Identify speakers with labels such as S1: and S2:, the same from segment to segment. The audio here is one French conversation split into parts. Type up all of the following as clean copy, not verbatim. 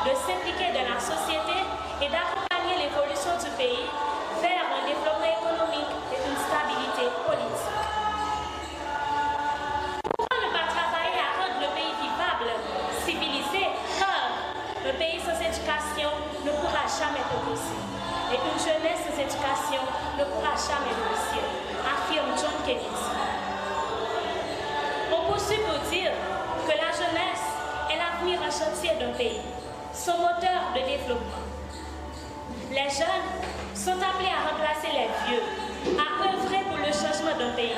S1: de s'impliquer dans la société et d'accompagner l'évolution du pays vers un développement économique et une stabilité politique. Pourquoi ne pas travailler à rendre le pays vivable, civilisé, car un pays sans éducation ne pourra jamais progresser. Et une jeunesse sans éducation ne pourra jamais réussir, affirme John Kennedy. On poursuit pour dire que la jeunesse est l'avenir en chantier d'un pays, son moteur de développement. Les jeunes sont appelés à remplacer les vieux, à œuvrer pour le changement d'un pays.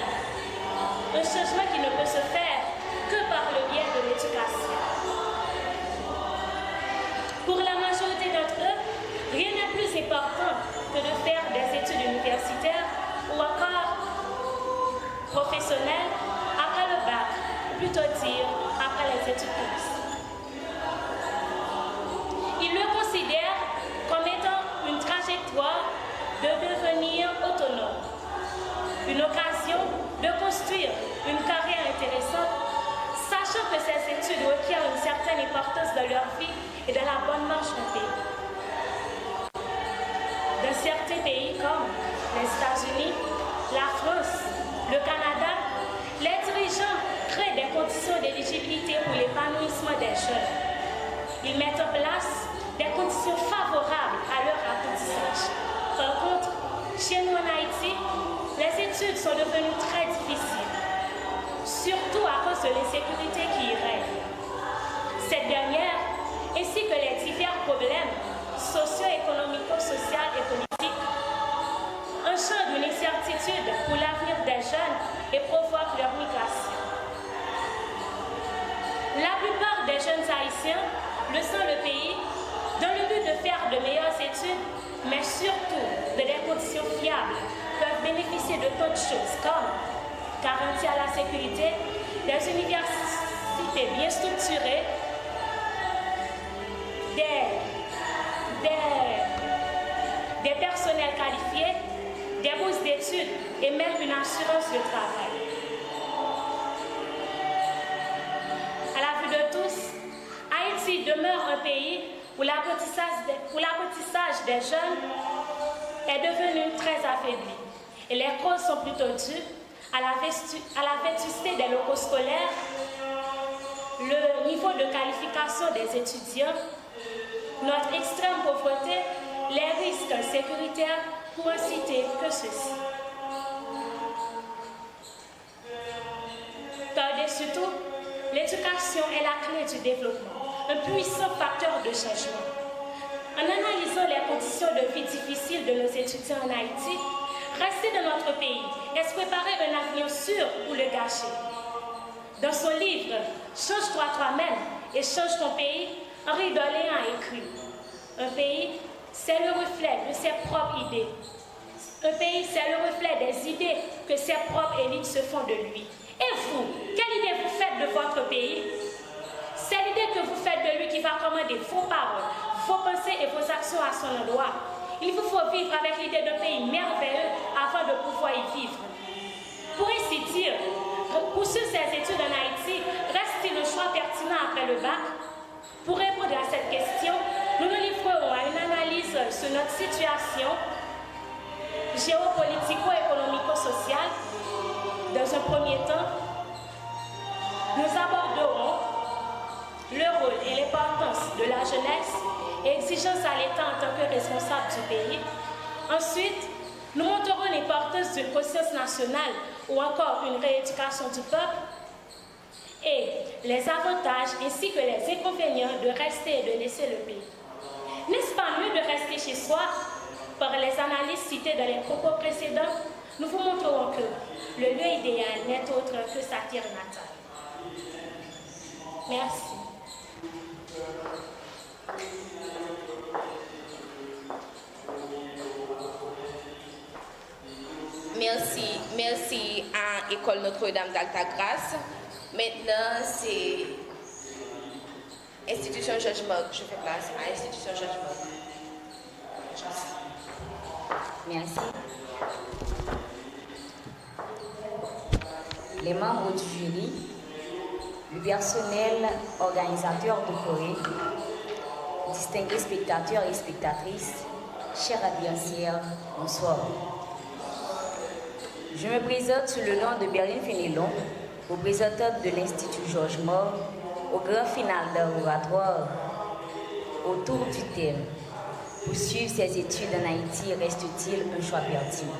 S1: Un changement qui ne peut se faire que par le biais de l'éducation. Pour la majorité d'entre eux, rien n'est plus important que de faire des études universitaires ou encore professionnelles après le bac, ou plutôt dire après les études politiques. Ils le considèrent comme étant une trajectoire de devenir autonome, une occasion de construire une carrière intéressante, sachant que ces études requièrent une certaine importance dans leur vie et dans la bonne marche du pays. Dans certains pays comme les États-Unis, la France, le Canada, les dirigeants créent des conditions d'éligibilité pour l'épanouissement des jeunes. Ils mettent en place des conditions favorables à leur apprentissage. Par contre, chez nous en Haïti, les études sont devenues très difficiles, surtout à cause de l'insécurité qui y règne. Cette dernière, ainsi que les divers problèmes socio-économico-sociaux et politiques, engendrent une incertitude pour l'avenir des jeunes et provoquent leur migration. La plupart des jeunes haïtiens laissant le pays dans le but de faire de meilleures études, mais surtout de des conditions fiables, peuvent bénéficier de tant de choses comme garantie à la sécurité, des universités bien structurées, des personnels qualifiés, des bourses d'études et même une assurance de travail. À la vue de tous, Haïti demeure un pays où l'apprentissage des jeunes est devenu très affaibli et les causes sont plutôt dues à la vétusté des locaux scolaires, le niveau de qualification des étudiants, notre extrême pauvreté, les risques sécuritaires, pour ne citer que ceci. Par-dessus tout, l'éducation est la clé du développement, un puissant facteur de changement. En analysant les conditions de vie difficiles de nos étudiants en Haïti, rester dans notre pays est se préparer un avenir sûr ou le gâcher. Dans son livre « Change-toi toi-même et change ton pays », Henri Doléan a écrit « Un pays, c'est le reflet de ses propres idées. Un pays, c'est le reflet des idées que ses propres élites se font de lui. Et vous, quelle idée vous faites de votre pays? C'est l'idée que vous faites de lui qui va commander vos paroles, vos pensées et vos actions à son endroit. Il vous faut vivre avec l'idée d'un pays merveilleux afin de pouvoir y vivre. Pour ainsi dire, poursuivre ses études en Haïti reste-t-il un choix pertinent après le bac? Pour répondre à cette question, nous nous livrerons à une analyse sur notre situation géopolitico-économico-sociale. Dans un premier temps, nous aborderons le rôle et l'importance de la jeunesse et exigence à l'État en tant que responsable du pays. Ensuite, nous montrerons l'importance d'une conscience nationale ou encore une rééducation du peuple et les avantages ainsi que les inconvénients de rester et de laisser le pays. N'est-ce pas mieux de rester chez soi? Par les analyses citées dans les propos précédents, nous vous montrerons que le lieu idéal n'est autre que sa terre natale. Merci.
S2: Merci à l'École Notre-Dame d'Altagrace. Maintenant, c'est Institution Georges Mock. Je fais place à Institution Georges Mock.
S3: Merci. Les membres du jury, le personnel organisateur de Corée, distingués spectateurs et spectatrices, chers audiencières, bonsoir. Je me présente sous le nom de Berline Fénélon, représentante de l'Institut Georges Moore, au grand final d'un oratoire autour du thème « Poursuivre ses études en Haïti reste-t-il un choix pertinent ?»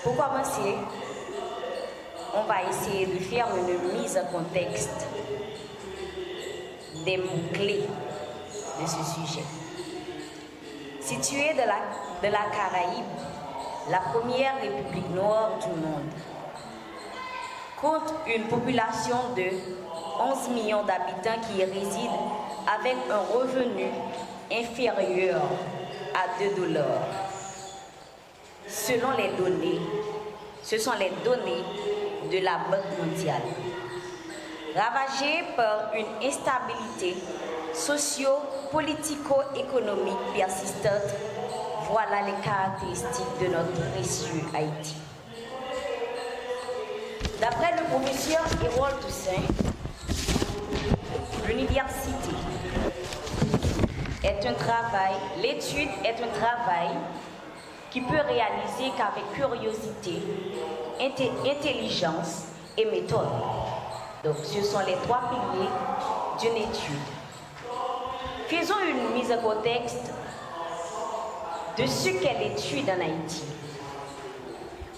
S3: Pour commencer, on va essayer de faire une mise en contexte des mots-clés de ce sujet. Située de la Caraïbe, la première république noire du monde compte une population de 11 millions d'habitants qui y résident avec un revenu inférieur à 2 $. Selon les données, ce sont les données de la Banque mondiale. Ravagée par une instabilité socio-politico-économique persistante, voilà les caractéristiques de notre précieux Haïti. D'après le professeur Hérold Toussaint, l'université est un travail, l'étude est un travail qui peut réaliser qu'avec curiosité, intelligence et méthode. Donc, ce sont les 3 piliers d'une étude. Faisons une mise en contexte de ce qu'est l'étude en Haïti.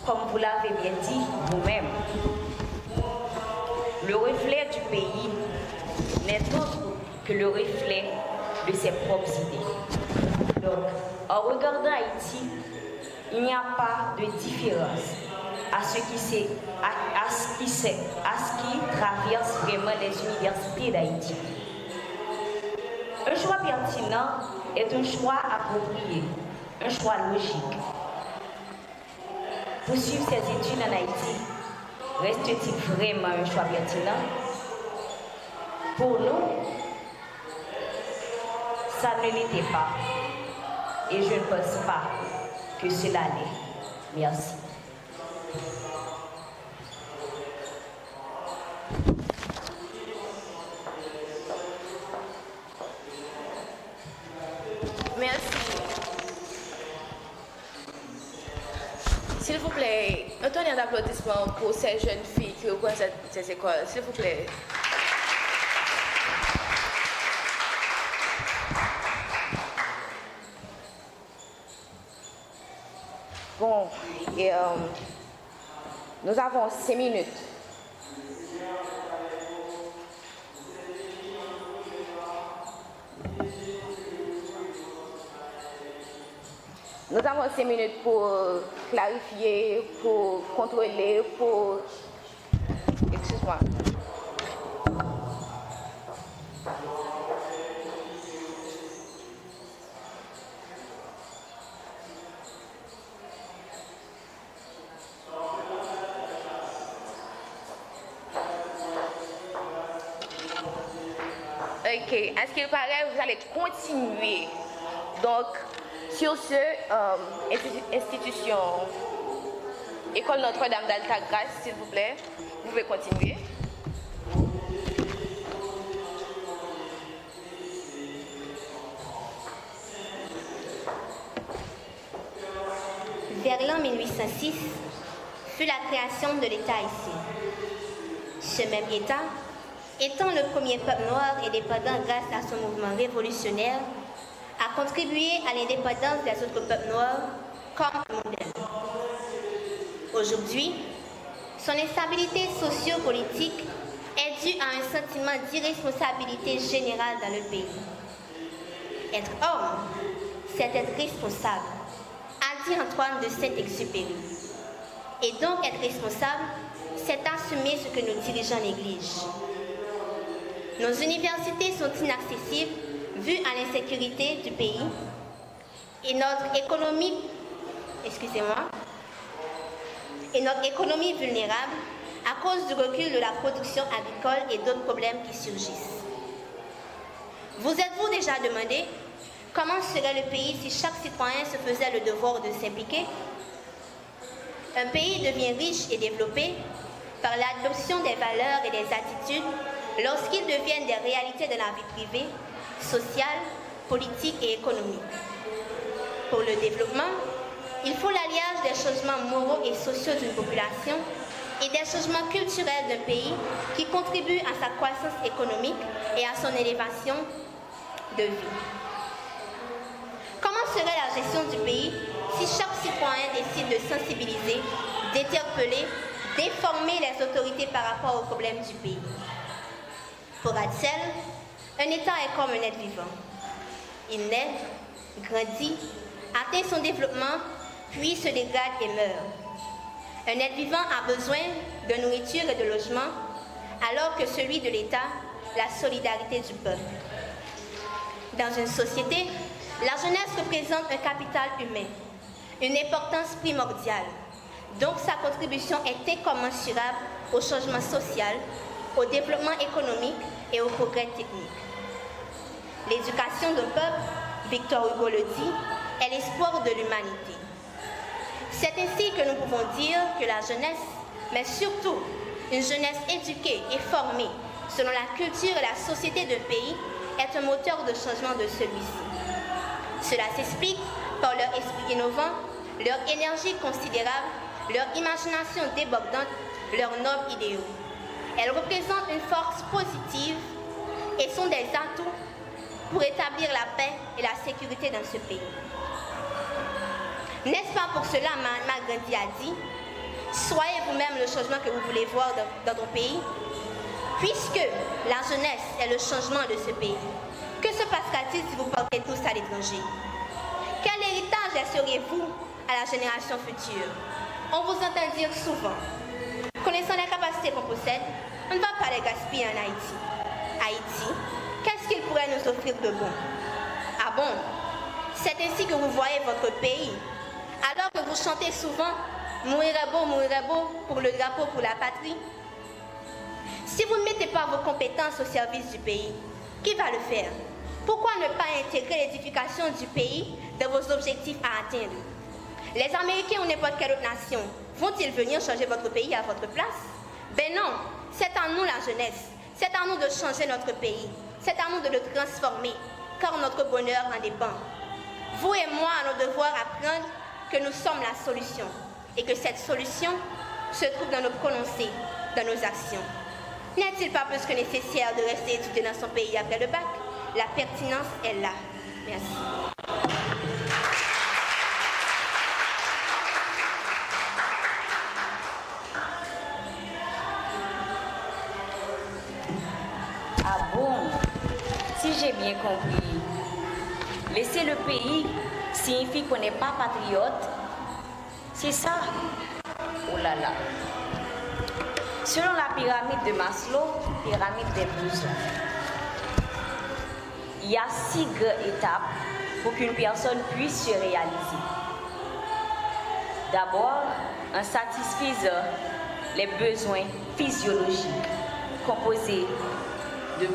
S3: Comme vous l'avez bien dit vous-même, le reflet du pays n'est autre que le reflet de ses propres idées. Donc, en regardant Haïti, il n'y a pas de différence à ce qui traverse vraiment les universités d'Haïti. Un choix pertinent est un choix approprié, un choix logique. Poursuivre ses études en Haïti, reste-t-il vraiment un choix pertinent? Pour nous, ça ne l'était pas. Et je ne pense pas que cela l'est. Merci.
S2: Merci. S'il vous plaît, un tonnerre d'applaudissements pour ces jeunes filles qui représentent ces écoles. S'il vous plaît. Bon, et nous avons 6 minutes. Nous avons 5 minutes pour clarifier, pour contrôler, pour... Excuse-moi. Ok, à ce qu'il paraît, vous allez continuer. Donc, sur ce, institution, École Notre-Dame d'Altagrace, s'il vous plaît, vous pouvez continuer.
S4: Vers l'an 1806 fut la création de l'État haïtien. Ce même État, étant le premier peuple noir indépendant grâce à son mouvement révolutionnaire, a contribué à l'indépendance des autres peuples noirs comme modèle. Aujourd'hui, son instabilité socio-politique est due à un sentiment d'irresponsabilité générale dans le pays. Être homme, c'est être responsable, a dit Antoine de Saint-Exupéry. Et donc être responsable, c'est assumer ce que nos dirigeants négligent. Nos universités sont inaccessibles vu à l'insécurité du pays et notre économie, vulnérable à cause du recul de la production agricole et d'autres problèmes qui surgissent. Vous êtes-vous déjà demandé comment serait le pays si chaque citoyen se faisait le devoir de s'impliquer? Un pays devient riche et développé par l'adoption des valeurs et des attitudes lorsqu'ils deviennent des réalités de la vie privée, sociale, politique et économique. Pour le développement, il faut l'alliage des changements moraux et sociaux d'une population et des changements culturels d'un pays qui contribuent à sa croissance économique et à son élévation de vie. Comment serait la gestion du pays si chaque citoyen décide de sensibiliser, d'interpeller, d'informer les autorités par rapport aux problèmes du pays? Pour Hatzel, un État est comme un être vivant. Il naît, grandit, atteint son développement, puis se dégrade et meurt. Un être vivant a besoin de nourriture et de logement, alors que celui de l'État, la solidarité du peuple. Dans une société, la jeunesse représente un capital humain, une importance primordiale. Donc sa contribution est incommensurable au changement social, au développement économique et au progrès technique. L'éducation d'un peuple, Victor Hugo le dit, est l'espoir de l'humanité. C'est ainsi que nous pouvons dire que la jeunesse, mais surtout une jeunesse éduquée et formée selon la culture et la société d'un pays, est un moteur de changement de celui-ci. Cela s'explique par leur esprit innovant, leur énergie considérable, leur imagination débordante, leurs nobles idéaux. Elles représentent une force positive et sont des atouts pour établir la paix et la sécurité dans ce pays. N'est-ce pas pour cela Mahatma Gandhi a dit « Soyez vous-même le changement que vous voulez voir dans ton pays ». Puisque la jeunesse est le changement de ce pays, que se passera-t-il si vous partez tous à l'étranger? Quel héritage laisseriez-vous à la génération future? On vous entend dire souvent, connaissant les capacités qu'on possède, on ne va pas les gaspiller en Haïti. Haïti, qu'est-ce qu'il pourrait nous offrir de bon? Ah bon? C'est ainsi que vous voyez votre pays. Alors que vous chantez souvent « Mourira beau pour le drapeau, pour la patrie ». Si vous ne mettez pas vos compétences au service du pays, qui va le faire? Pourquoi ne pas intégrer l'édification du pays dans vos objectifs à atteindre? Les Américains ou n'importe quelle autre nation vont-ils venir changer votre pays à votre place? Ben non, c'est à nous la jeunesse, c'est à nous de changer notre pays, c'est à nous de le transformer, car notre bonheur en dépend. Vous et moi allons devoir apprendre que nous sommes la solution et que cette solution se trouve dans nos prononcés, dans nos actions. N'est-il pas plus que nécessaire de rester étudié dans son pays après le bac? La pertinence est là. Merci.
S3: Ah bon? Si j'ai bien compris, laisser le pays signifie qu'on n'est pas patriote? C'est ça? Oh là là. Selon la pyramide de Maslow, pyramide des besoins, il y a 6 grandes étapes pour qu'une personne puisse se réaliser. D'abord, en satisfaisant les besoins physiologiques, composés de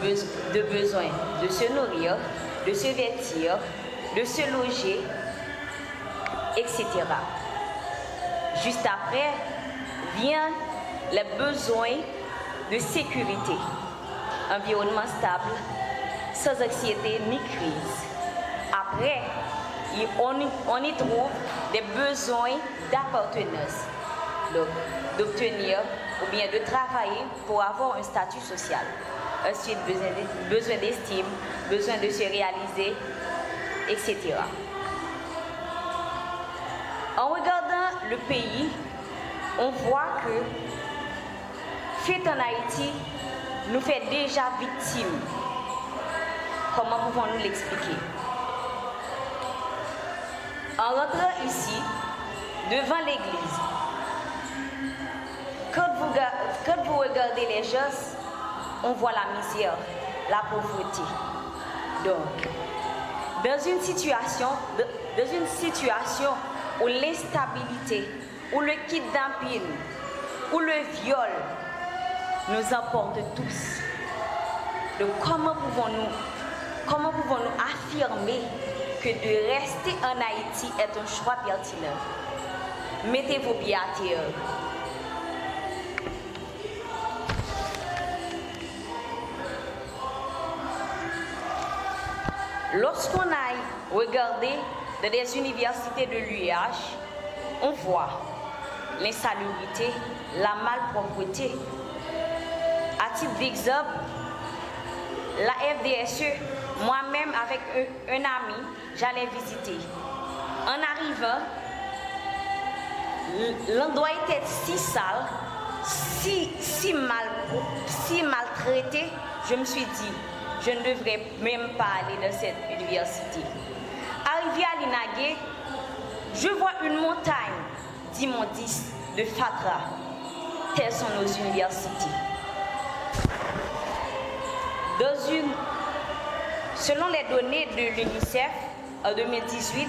S3: besoins de se nourrir, de se vêtir, de se loger, etc. Juste après, vient les besoins de sécurité, environnement stable, sans anxiété ni crise. Après, on y trouve des besoins d'appartenance, donc d'obtenir ou bien de travailler pour avoir un statut social. Ensuite, besoin d'estime, besoin de se réaliser, etc. En regardant le pays, on voit que fait en Haïti nous fait déjà victimes. Comment pouvons-nous l'expliquer? En rentrant ici, devant l'église, quand vous regardez les gens, on voit la misère, la pauvreté. Donc, dans une situation où l'instabilité, où le kidnapping, où le viol nous emporte tous, donc comment pouvons-nous affirmer que de rester en Haïti est un choix pertinent? Mettez vos pieds à terre. Lorsqu'on aille regarder dans des universités de l'UEH, on voit l'insalubrité, la malpropreté. À titre d'exemple, la FDSE, moi-même avec un ami, j'allais visiter. En arrivant, l'endroit était si sale, si maltraité, je me suis dit, je ne devrais même pas aller dans cette université. Arrivé à l'Inagé, je vois une montagne d'immondices, de fatras. Telles sont nos universités. Selon les données de l'UNICEF, en 2018,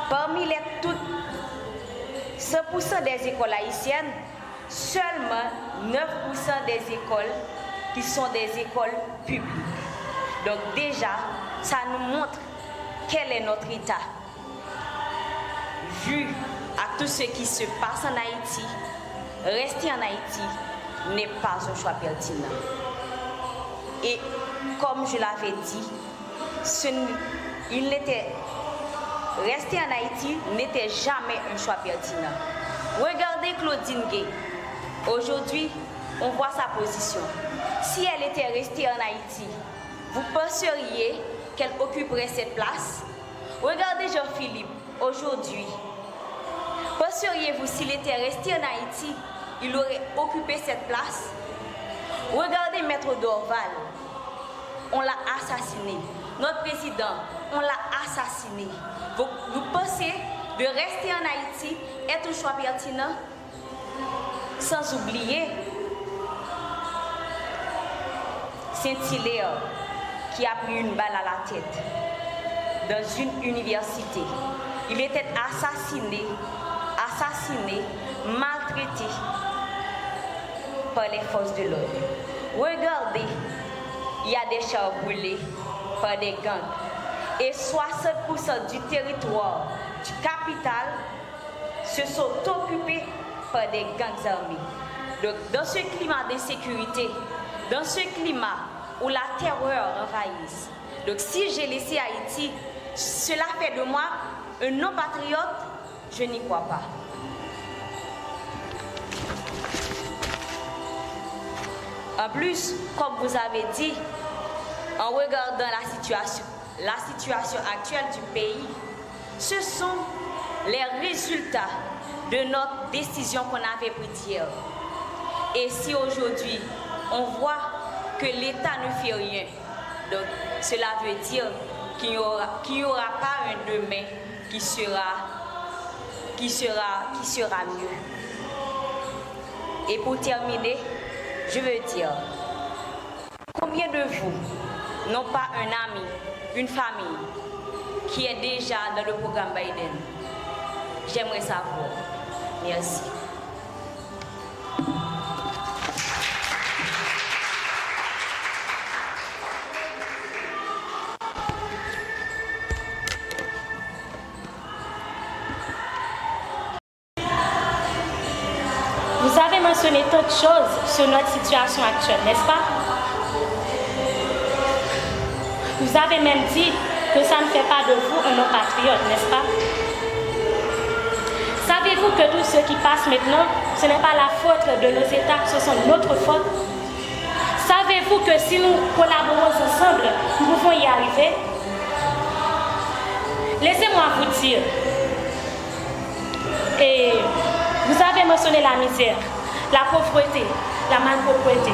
S3: parmi les toutes 100% des écoles haïtiennes, seulement 9% des écoles qui sont des écoles publiques. Donc déjà, ça nous montre quel est notre état. Vu à tout ce qui se passe en Haïti, rester en Haïti n'est pas un choix pertinent. Et comme je l'avais dit, rester en Haïti n'était jamais un choix pertinent. Regardez Claudine Gay. Aujourd'hui, on voit sa position. Si elle était restée en Haïti, vous penseriez qu'elle occuperait cette place? Regardez Jean-Philippe, aujourd'hui. Penseriez-vous s'il était resté en Haïti, il aurait occupé cette place? Regardez Maître Dorval. On l'a assassiné. Notre président, on l'a assassiné. Vous pensez de rester en Haïti est un choix pertinent? Sans oublier Saint-Hilaire qui a pris une balle à la tête dans une université. Il était assassiné, maltraité par les forces de l'ordre. Regardez, il y a des chars brûlés par des gangs. Et 60% du territoire du capital se sont occupés par des gangs armés. Donc, dans ce climat d'insécurité, dans ce climat où la terreur envahit, donc si j'ai laissé Haïti, cela fait de moi un non-patriote, je n'y crois pas. En plus, comme vous avez dit, en regardant la situation actuelle du pays, ce sont les résultats de notre décision qu'on avait prise hier. Et si aujourd'hui, on voit que l'État ne fait rien, donc cela veut dire qu'il n'y aura pas un demain qui sera mieux. Et pour terminer, je veux dire, combien de vous n'ont pas un ami, une famille qui est déjà dans le programme Biden? J'aimerais savoir. Merci.
S1: Vous avez mentionné tant de choses sur notre situation actuelle, n'est-ce pas? Vous avez même dit que ça ne fait pas de vous un non-patriote, n'est-ce pas? Savez-vous que tout ce qui passe maintenant, ce n'est pas la faute de nos États, ce sont notre faute? Savez-vous que si nous collaborons ensemble, nous pouvons y arriver? Laissez-moi vous dire, et vous avez mentionné la misère, la pauvreté, la malpropreté.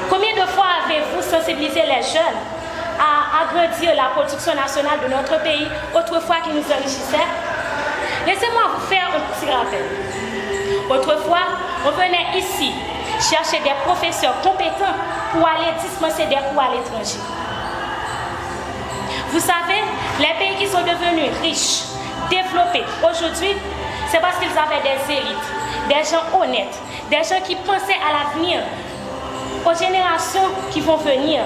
S1: Combien de fois avez-vous sensibilisé les jeunes à agrandir la production nationale de notre pays, autrefois qui nous enrichissait? Laissez-moi vous faire un petit rappel. Autrefois, on venait ici chercher des professeurs compétents pour aller dispenser des cours à l'étranger. Vous savez, les pays qui sont devenus riches, développés aujourd'hui, c'est parce qu'ils avaient des élites, des gens honnêtes, des gens qui pensaient à l'avenir, aux générations qui vont venir,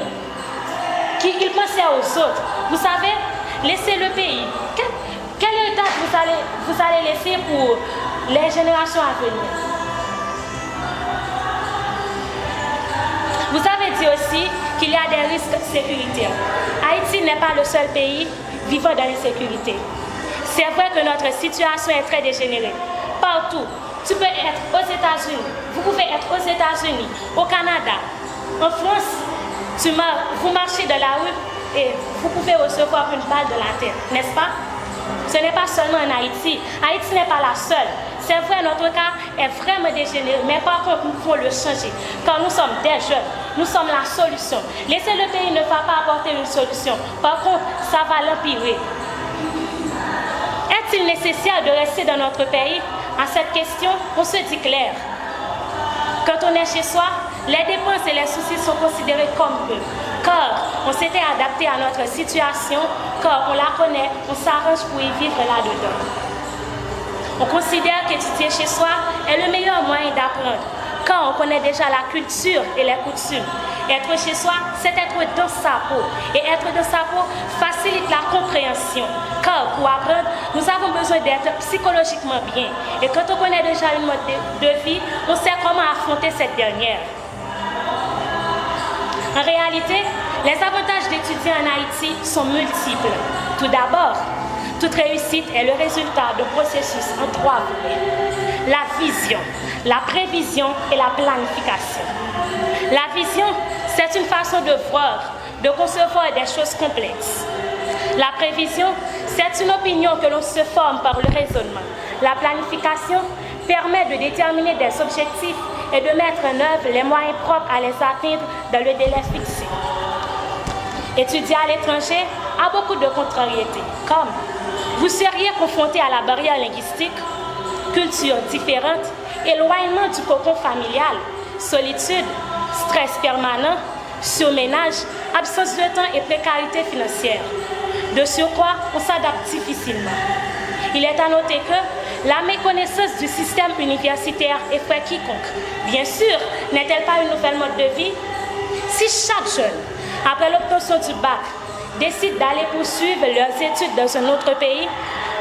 S1: ils pensaient aux autres. Vous savez, laissez le pays. Quel état vous allez laisser pour les générations à venir? Vous avez dit aussi qu'il y a des risques sécuritaires. Haïti n'est pas le seul pays vivant dans l'insécurité. C'est vrai que notre situation est très dégénérée. Partout, tu peux être aux États-Unis, vous pouvez être aux États-Unis, au Canada, en France, vous marchez dans la rue et vous pouvez recevoir une balle de la tête, n'est-ce pas? Ce n'est pas seulement en Haïti. Haïti n'est pas la seule. C'est vrai, notre cas est vraiment dégénéré, mais par contre, nous pouvons le changer. Car nous sommes des jeunes, nous sommes la solution. Laisser le pays ne va pas apporter une solution. Par contre, ça va l'empirer. Est-il nécessaire de rester dans notre pays? À cette question, on se dit clair. Quand on est chez soi, les dépenses et les soucis sont considérés comme peu. Car on s'était adapté à notre situation, car on la connaît, on s'arrange pour y vivre là-dedans. On considère qu'étudier chez soi est le meilleur moyen d'apprendre, car on connaît déjà la culture et les coutumes. Être chez soi, c'est être dans sa peau. Et être dans sa peau facilite la compréhension. Car pour apprendre, nous avons besoin d'être psychologiquement bien. Et quand on connaît déjà une mode de vie, on sait comment affronter cette dernière. En réalité, les avantages d'étudier en Haïti sont multiples. Tout d'abord, toute réussite est le résultat d'un processus en 3 volets. La vision, la prévision et la planification. La vision, c'est une façon de voir, de concevoir des choses complexes. La prévision, c'est une opinion que l'on se forme par le raisonnement. La planification permet de déterminer des objectifs et de mettre en œuvre les moyens propres à les atteindre dans le délai fixé. Étudier à l'étranger a beaucoup de contrariétés, comme vous seriez confronté à la barrière linguistique, culture différente, éloignement du cocon familial, solitude, stress permanent, surménage, absence de temps et précarité financière. De surcroît, on s'adapte difficilement. Il est à noter que la méconnaissance du système universitaire effraie quiconque. Bien sûr, n'est-elle pas une nouvelle mode de vie? Si chaque jeune, après l'obtention du bac, décide d'aller poursuivre leurs études dans un autre pays,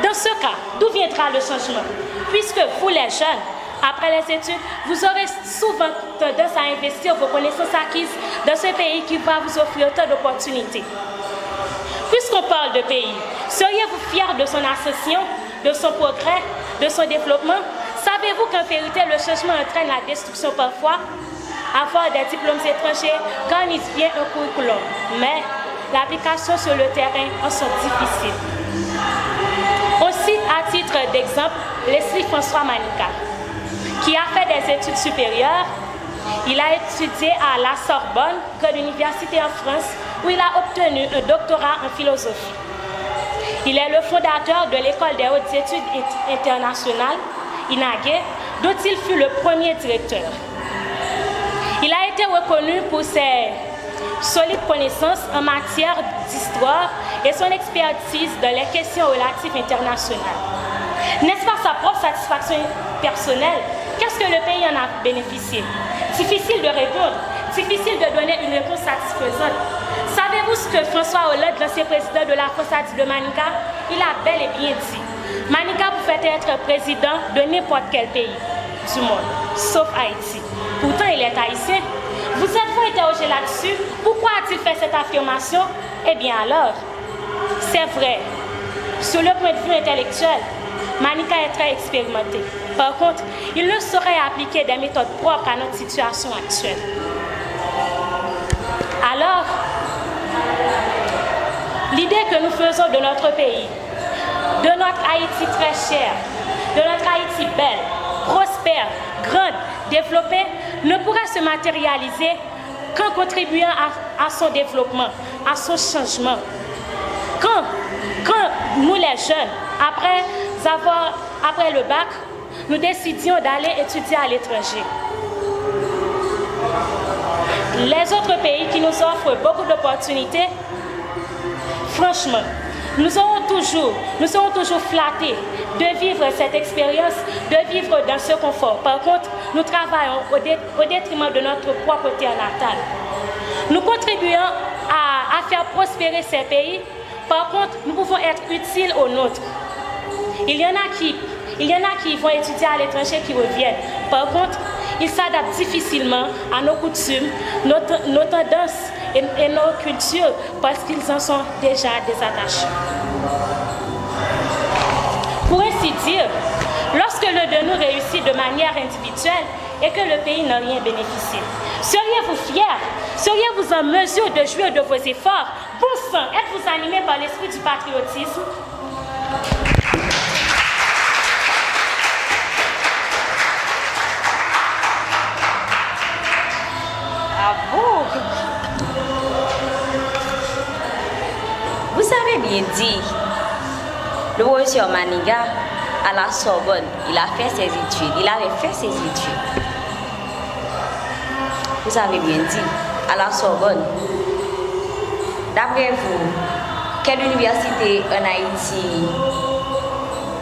S1: dans ce cas, d'où viendra le changement? Puisque vous, les jeunes, après les études, vous aurez souvent tendance à investir vos connaissances acquises dans ce pays qui va vous offrir autant d'opportunités. Puisqu'on parle de pays, seriez-vous fiers de son ascension, de son progrès, de son développement? Savez-vous qu'en vérité, le changement entraîne la destruction parfois? Avoir des diplômes étrangers garnisse bien un curriculum, mais l'application sur le terrain en sont difficiles. On cite à titre d'exemple Leslie François Manika, qui a fait des études supérieures. Il a étudié à la Sorbonne, grande université en France, où il a obtenu un doctorat en philosophie. Il est le fondateur de l'École des hautes études internationales, INAGE, dont il fut le premier directeur. Il a été reconnu pour ses solides connaissances en matière d'histoire et son expertise dans les questions relatives internationales. N'est-ce pas sa propre satisfaction personnelle? Qu'est-ce que le pays en a bénéficié? Difficile de répondre, difficile de donner une réponse satisfaisante. Savez-vous ce que François Hollande, l'ancien président de la France, a dit de Manika? Il a bel et bien dit: Manika pouvait être président de n'importe quel pays du monde, sauf Haïti. Pourtant, il est haïtien. Vous êtes-vous interrogé là-dessus? Pourquoi a-t-il fait cette affirmation? Eh bien alors, c'est vrai. Sur le point de vue intellectuel, Manika est très expérimenté. Par contre, il ne saurait appliquer des méthodes propres à notre situation actuelle. Alors, l'idée que nous faisons de notre pays, de notre Haïti très cher, de notre Haïti belle, prospère, grande, développée, ne pourrait se matérialiser qu'en contribuant à son développement, à son changement. Quand nous les jeunes, après le bac, nous décidions d'aller étudier à l'étranger. Les autres pays qui nous offrent beaucoup d'opportunités, franchement, nous serons toujours flattés de vivre cette expérience, de vivre dans ce confort. Par contre, nous travaillons au détriment de notre propre terre natale. Nous contribuons à faire prospérer ces pays. Par contre, nous pouvons être utiles aux nôtres. Il y en a qui vont étudier à l'étranger qui reviennent. Par contre, ils s'adaptent difficilement à nos coutumes, nos tendances et nos cultures parce qu'ils en sont déjà désattachés. Pour ainsi dire, lorsque l'un de nous réussit de manière individuelle et que le pays n'a rien bénéficié, seriez-vous fiers? Seriez-vous en mesure de jouir de vos efforts? Bon sang, êtes-vous animés par l'esprit du patriotisme?
S3: Ah bon? Vous avez bien dit, le professeur Maniga, à la Sorbonne, il a fait ses études. Il avait fait ses études. Vous avez bien dit, à la Sorbonne. D'après vous, quelle université en Haïti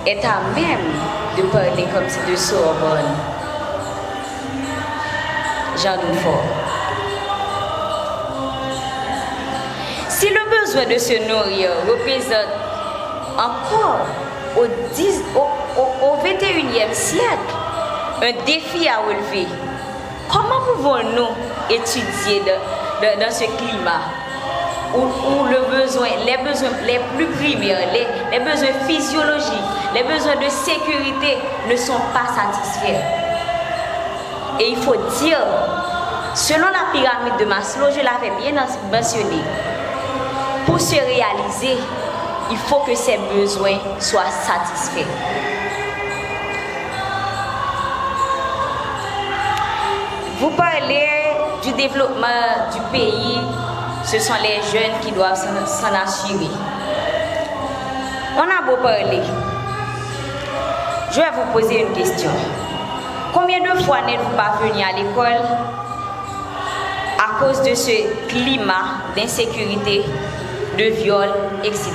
S3: est à même de parler comme si de Sorbonne? Jean Dufour. Si le besoin de se nourrir représente encore au 21e siècle un défi à relever, comment pouvons-nous étudier dans ce climat où les besoins les plus primaires, les besoins physiologiques, les besoins de sécurité ne sont pas satisfaits? Et il faut dire, selon la pyramide de Maslow, je l'avais bien mentionné, pour se réaliser, il faut que ces besoins soient satisfaits. Vous parlez du développement du pays, ce sont les jeunes qui doivent s'en assurer. On a beau parler. Je vais vous poser une question. Combien de fois n'êtes-vous pas venu à l'école à cause de ce climat d'insécurité, de viol, etc.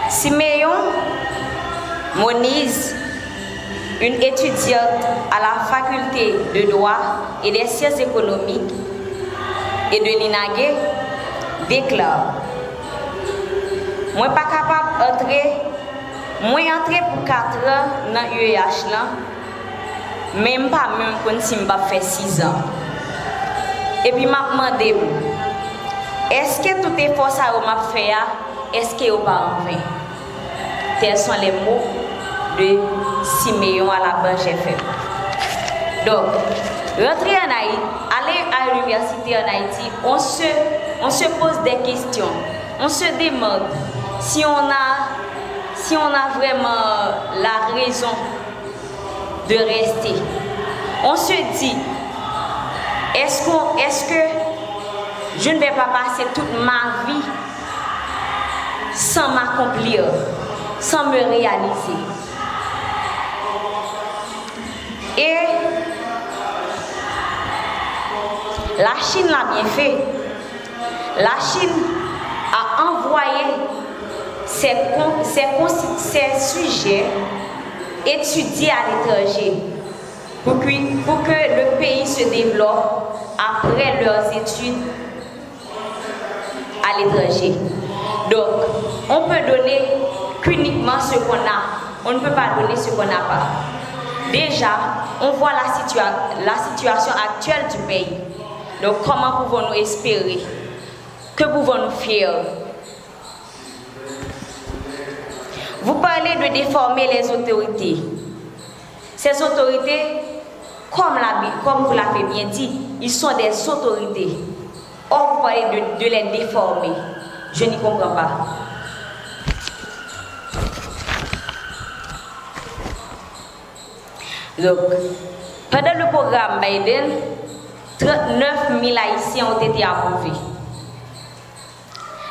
S3: Siméon Moniz, une étudiante à la faculté de droit et des sciences économiques et de l'INAGE, déclare: moi pas capable d'entrer, moi entrer pour 4 ans dans l'UEH là, même pas même quand si m'a fait 6 ans. Et puis m'a demandé, est-ce que tout effort ça m'a fait, est-ce que vous pas en vain? Tels sont les mots de Siméon à la Banque FM. Donc, rentrer en Haïti, aller à l'université en Haïti, on se pose des questions. On se demande si on a vraiment la raison de rester. On se dit, est-ce que je ne vais pas passer toute ma vie sans m'accomplir, sans me réaliser? Et la Chine l'a bien fait. La Chine a envoyé ses sujets étudiés à l'étranger pour que le pays se développe après leurs études à l'étranger. Donc, on peut donner qu'uniquement ce qu'on a. On ne peut pas donner ce qu'on n'a pas. Déjà, on voit la situation actuelle du pays. Donc, comment pouvons-nous espérer? Que pouvons-nous faire? Vous parlez de déformer les autorités. Ces autorités, comme vous l'avez bien dit, ils sont des autorités. Or, vous parlez de les déformer. Je n'y comprends pas. Donc, pendant le programme Biden, 39 000 Haïtiens ont été approuvés.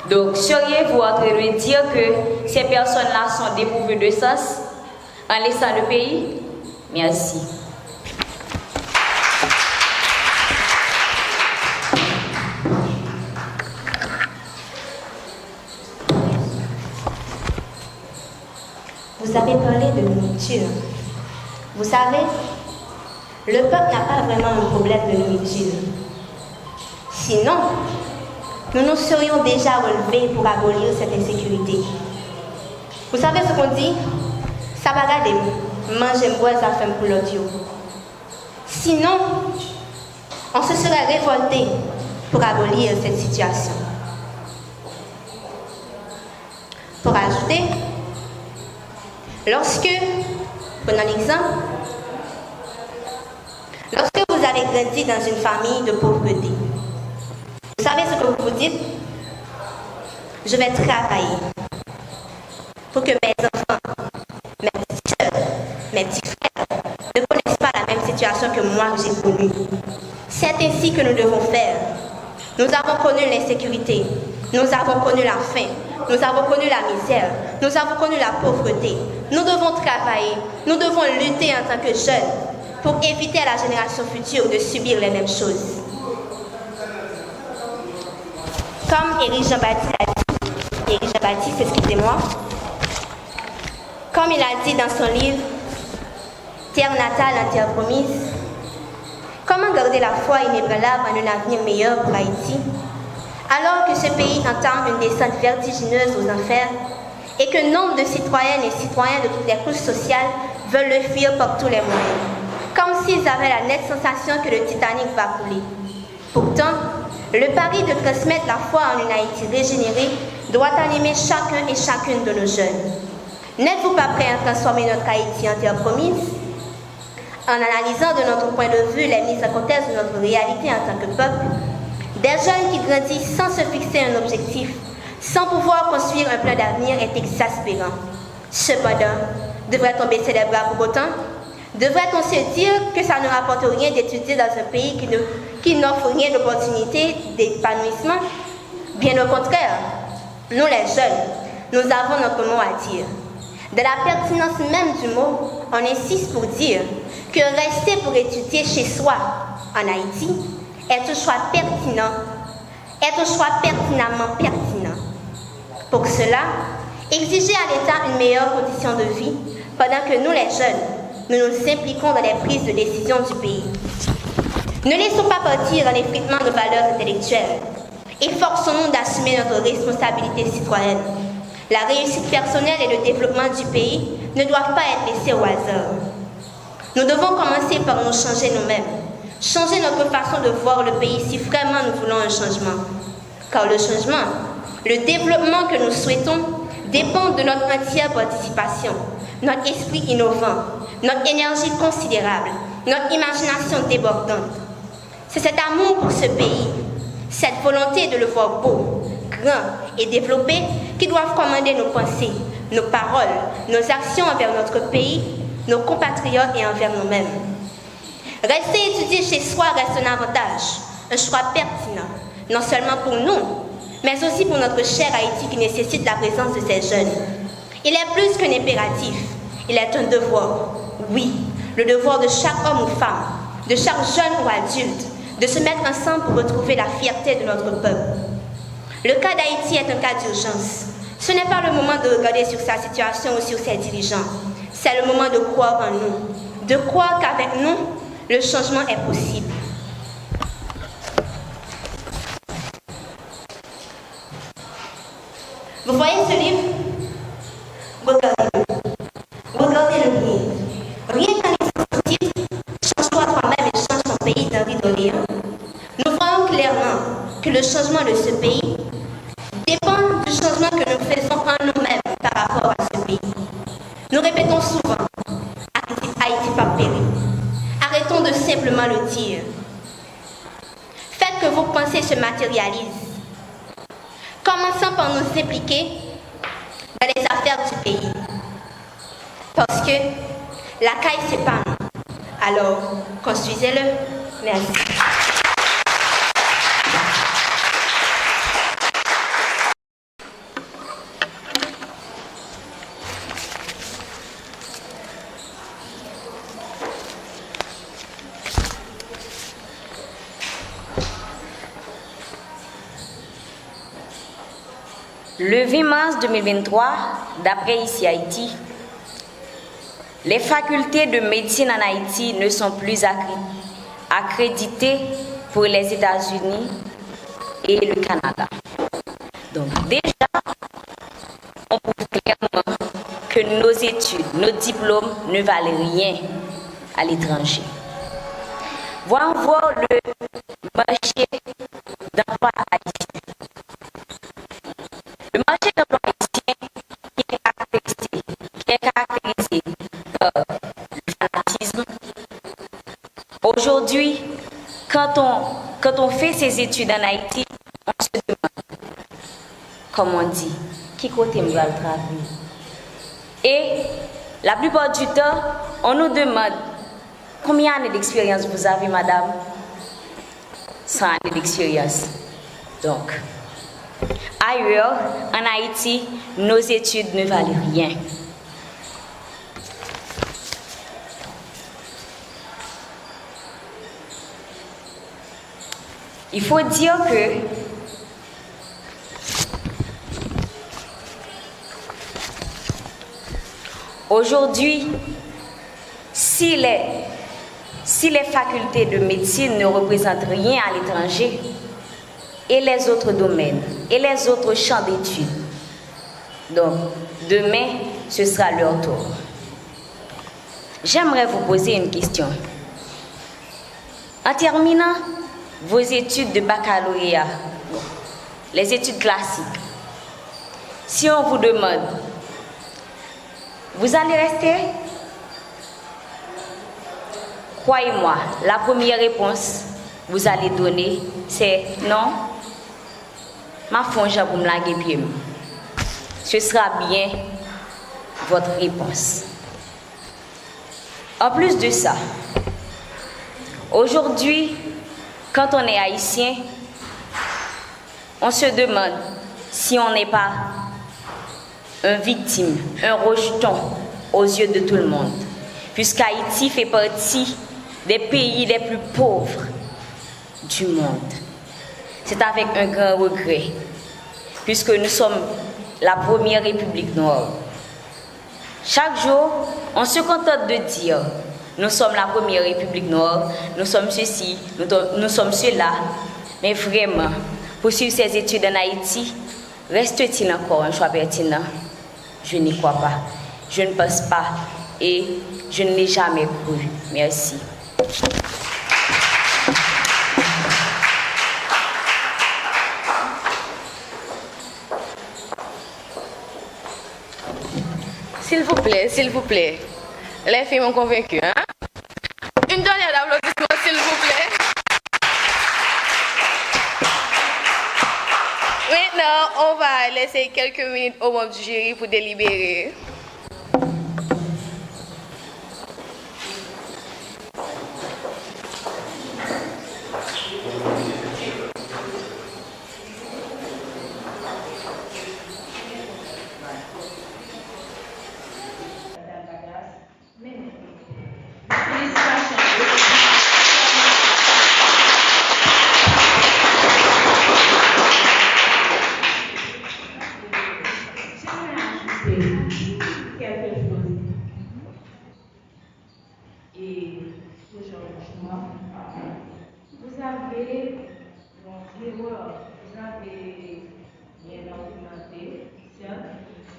S3: Donc, seriez-vous en train de dire que ces personnes-là sont dépourvues de sens en laissant le pays? Merci.
S4: Vous avez parlé de nourriture. Vous savez, le peuple n'a pas vraiment un problème de nourriture. Sinon, nous nous serions déjà relevés pour abolir cette insécurité. Vous savez ce qu'on dit? Ça va garder, manger bois ça fait pour l'audio. Sinon, on se serait révolté pour abolir cette situation. Pour ajouter, prenons l'exemple, lorsque vous avez grandi dans une famille de pauvreté, vous savez ce que vous vous dites? Je vais travailler pour que mes enfants, mes petites soeurs, mes petits frères ne connaissent pas la même situation que moi que j'ai connue. C'est ainsi que nous devons faire. Nous avons connu l'insécurité, nous avons connu la faim, nous avons connu la misère, nous avons connu la pauvreté. Nous devons travailler, nous devons lutter en tant que jeunes pour éviter à la génération future de subir les mêmes choses. Comme Éric Jean-Baptiste, excusez-moi, comme il a dit dans son livre Terre natale en terre promise, comment garder la foi inébranlable en un avenir meilleur pour Haïti, alors que ce pays entame une descente vertigineuse aux enfers et que nombre de citoyennes et citoyens de toutes les couches sociales veulent le fuir par tous les moyens, comme s'ils avaient la nette sensation que le Titanic va couler. Pourtant, le pari de transmettre la foi en une Haïti régénérée doit animer chacun et chacune de nos jeunes. N'êtes-vous pas prêts à transformer notre Haïti en terre promise? En analysant de notre point de vue les mises en contexte de notre réalité en tant que peuple, des jeunes qui grandissent sans se fixer un objectif, sans pouvoir construire un plan d'avenir est exaspérant. Cependant, devrait-on baisser les bras pour autant? Devrait-on se dire que ça ne rapporte rien d'étudier dans un pays qui n'offre rien d'opportunité d'épanouissement? Bien au contraire, nous les jeunes, nous avons notre mot à dire. De la pertinence même du mot, on insiste pour dire que rester pour étudier chez soi en Haïti est un choix pertinent, pertinemment pertinent. Pour cela, exiger à l'État une meilleure condition de vie pendant que nous les jeunes, nous nous impliquons dans les prises de décision du pays. Ne laissons pas partir en effritement nos valeurs intellectuelles et forçons-nous d'assumer notre responsabilité citoyenne. La réussite personnelle et le développement du pays ne doivent pas être laissés au hasard. Nous devons commencer par nous changer nous-mêmes, changer notre façon de voir le pays si vraiment nous voulons un changement. Car le changement, le développement que nous souhaitons dépend de notre entière participation, notre esprit innovant, notre énergie considérable, notre imagination débordante. C'est cet amour pour ce pays, cette volonté de le voir beau, grand et développé qui doivent commander nos pensées, nos paroles, nos actions envers notre pays, nos compatriotes et envers nous-mêmes. Rester étudier chez soi reste un avantage, un choix pertinent, non seulement pour nous, mais aussi pour notre cher Haïti qui nécessite la présence de ces jeunes. Il est plus qu'un impératif, il est un devoir. Oui, le devoir de chaque homme ou femme, de chaque jeune ou adulte, de se mettre ensemble pour retrouver la fierté de notre peuple. Le cas d'Haïti est un cas d'urgence. Ce n'est pas le moment de regarder sur sa situation ou sur ses dirigeants. C'est le moment de croire en nous, de croire qu'avec nous, le changement est possible. Vous voyez ce livre? Regardez-le. Regardez-le bien. Rien qu'en lisant ce titre, change-toi toi-même et change ton pays d'Henri d'Orléans. Nous voyons clairement que le changement de ce pays dépend du changement que nous faisons en nous-mêmes par rapport à ce pays. Nous répétons souvent Haïti par péril. Arrêtons de simplement le dire. Faites que vos pensées se matérialisent. Commençons par nous impliquer dans les affaires du pays. Parce que la caille s'épanne. Alors, construisez-le. Merci.
S3: Le 20 mars 2023, d'après ICI Haïti, les facultés de médecine en Haïti ne sont plus accréditées pour les États-Unis et le Canada. Donc déjà, on prouve clairement que nos études, nos diplômes ne valent rien à l'étranger. Voyons voir le marché d'emploi haïtien. Le marché d'emploi haïtien qui est caractérisé par le fanatisme. Aujourd'hui, quand on fait ses études en Haïti, on se demande, comme on dit, qui côté me va le travail. Et la plupart du temps, on nous demande combien d'années d'expérience vous avez, madame? 100 années d'expérience. Donc, ailleurs, en Haïti, nos études ne valent rien. Il faut dire que aujourd'hui, si les facultés de médecine ne représentent rien à l'étranger, et les autres domaines, et les autres champs d'études, donc demain, ce sera leur tour. J'aimerais vous poser une question. En terminant vos études de baccalauréat, les études classiques, si on vous demande, vous allez rester? Croyez-moi, la première réponse que vous allez donner, c'est non. Ma fonge pour me laguer pied. Ce sera bien votre réponse. En plus de ça, aujourd'hui, quand on est haïtien, on se demande si on n'est pas une victime, un rejeton aux yeux de tout le monde, puisqu'Haïti fait partie des pays les plus pauvres du monde. C'est avec un grand regret, puisque nous sommes la première République noire. Chaque jour, on se contente de dire, nous sommes la première République noire, nous sommes ceci, nous sommes cela, mais vraiment, poursuivre ses études en Haïti, reste-t-il encore un choix pertinent? Je n'y crois pas, je ne pense pas et je ne l'ai jamais cru. Merci.
S2: S'il vous plaît. Les filles m'ont convaincu, hein? Une dernière applaudissement, s'il vous plaît. Maintenant, on va laisser quelques minutes au membre du jury pour délibérer.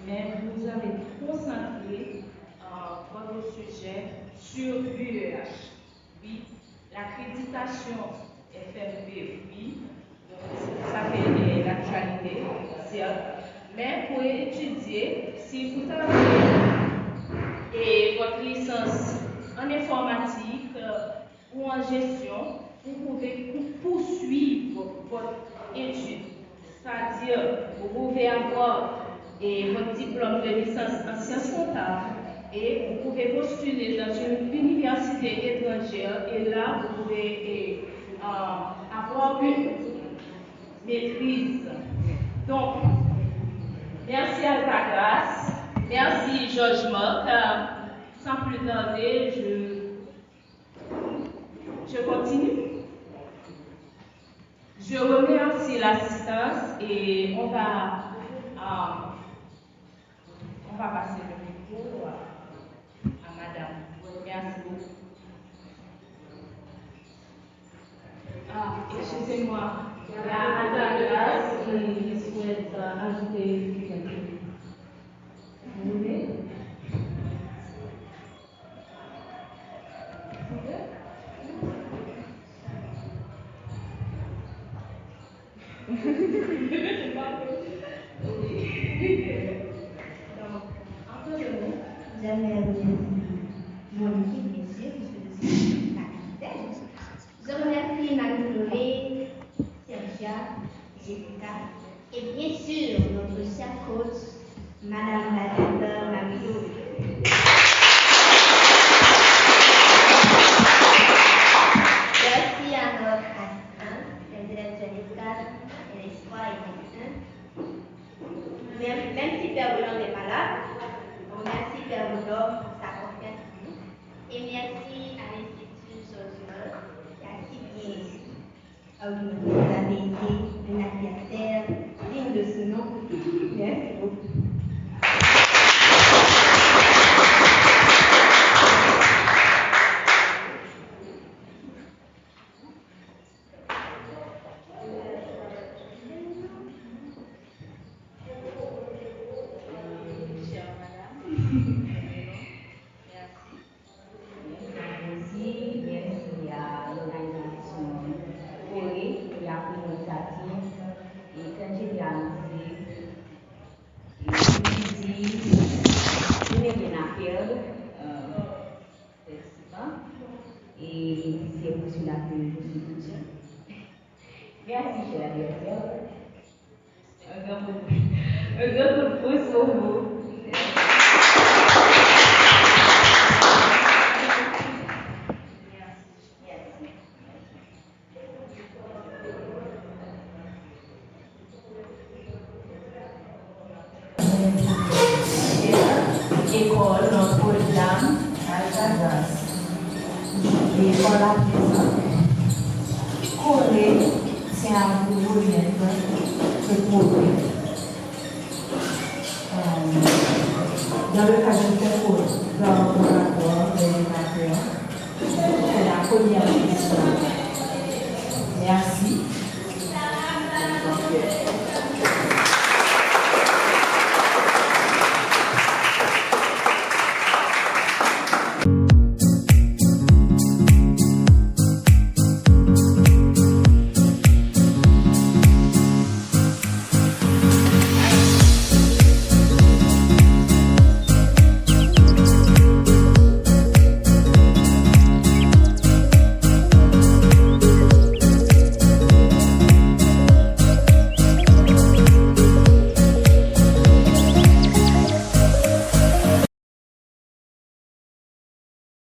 S5: Mais vous avez concentré votre sujet sur l'UEH. Oui, l'accréditation FMP, oui, donc ça fait l'actualité, certes. Mais pour étudier, si vous avez votre licence en informatique ou en gestion, vous pouvez poursuivre votre étude. C'est-à-dire, vous pouvez avoir votre diplôme de licence en sciences comptables et vous pouvez postuler dans une université étrangère et là, vous pouvez avoir une maîtrise. Donc, merci à ta grâce, merci Georges Mock. Sans plus tarder, je continue. Je remercie l'assistance et on va passer le micro à madame. Merci beaucoup. Excusez-moi, Madame Altagrace qui souhaite ajouter quelque chose. Vous voulez?
S6: J'aimerais remercier mon équipe, bien sûr, puisque je suis la capitaine. Je remercie Marie-Chloé, Sergia, Jessica et bien sûr notre chère coach, Madame la docteure Marie-Chloé. Merci à notre assistante, l'intellectuelle escale, et l'espoir et médecin. Même si Père Boulan est malade, on remercie Père Boulan pour sa confiance en nous. Et merci à l'Institut Georges qui a si bien argumenté. Vous avez été un adversaire digne de ce nom. Merci beaucoup.
S3: Merci, cher adversaire. Un grand coup de pouce pour vous. École Notre-Dame Altagrace. L'école à présent. Corée, c'est un nouveau lieutenant de Corée. Dans le cadre de ce cours, dans le laboratoire de l'éducateur, c'est la première question. Merci.